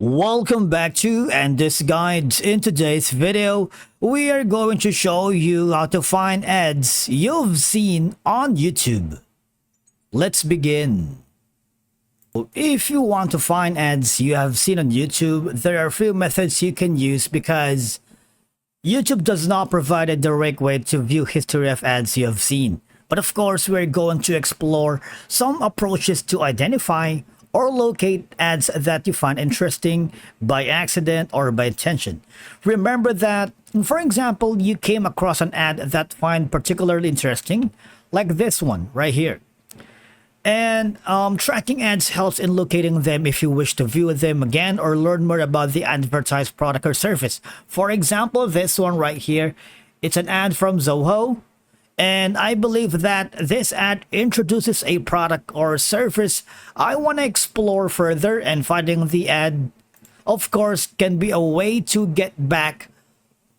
Welcome back to And This Guide. In today's video, we are going to show you how to find ads you've seen on YouTube. Let's begin. If you want to find ads you have seen on YouTube, there are a few methods you can use because YouTube does not provide a direct way to view history of ads you have seen. But of course, we're going to explore some approaches to identify or locate ads that you find interesting by accident or by intention. Remember that, for example, you came across an ad that you find particularly interesting, like this one right here. And tracking ads helps in locating them if you wish to view them again or learn more about the advertised product or service. For example, this one right here, it's an ad from Zoho. And I believe that this ad introduces a product or service I want to explore further, and finding the ad, of course, can be a way to get back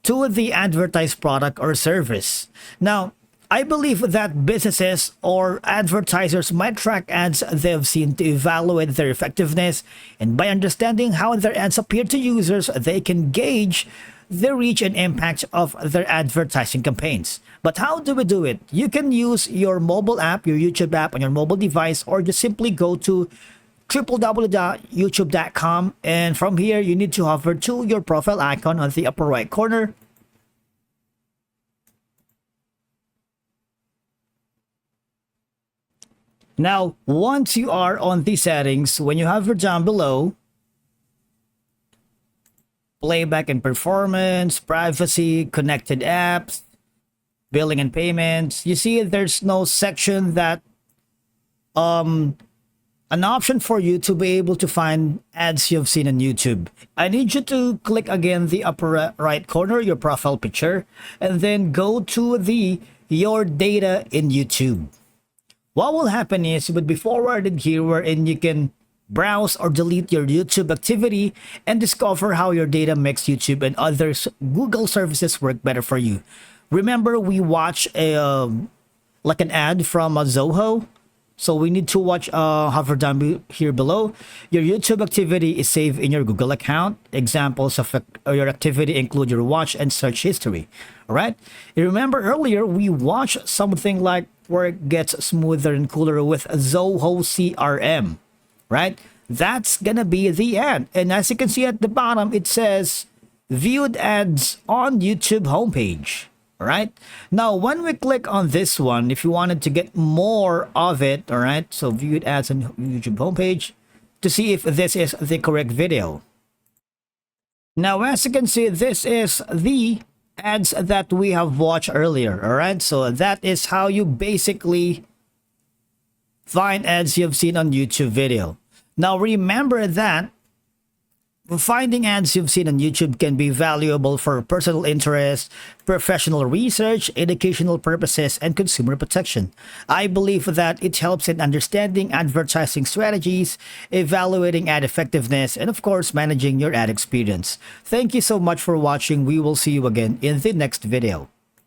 to the advertised product or service. Now, I believe that businesses or advertisers might track ads they've seen to evaluate their effectiveness, and by understanding how their ads appear to users, they can gauge the reach and impact of their advertising campaigns. But how do we do it? You can use your mobile app, your YouTube app on your mobile device, or just simply go to www.youtube.com, and from here you need to hover to your profile icon on the upper right corner. Now, once you are on the settings, when you hover down below, playback and performance, privacy, connected apps, billing and payments, you see there's no section that an option for you to be able to find ads you've seen on YouTube. I need you to click again the upper right corner, your profile picture, and then go to the your data in YouTube. What will happen is you would be forwarded here wherein you can browse or delete your YouTube activity and discover how your data makes YouTube and other Google services work better for you. Remember, we watch like an ad from Zoho, so we need to watch. Hover down here below. Your YouTube activity is saved in your Google account. Examples of your activity include your watch and search history. All right. You remember earlier we watched something like where it gets smoother and cooler with Zoho CRM. Right? That's gonna be the ad. And as you can see at the bottom, it says viewed ads on YouTube homepage. All right. Now, when we click on this one, if you wanted to get more of it, all right, so viewed ads on YouTube homepage to see if this is the correct video. Now, as you can see, this is the ads that we have watched earlier. All right. So that is how you basically find ads you've seen on YouTube video. Now, remember that finding ads you've seen on YouTube can be valuable for personal interest, professional research, educational purposes, and consumer protection. I believe that it helps in understanding advertising strategies, evaluating ad effectiveness, and of course, managing your ad experience. Thank you so much for watching. We will see you again in the next video.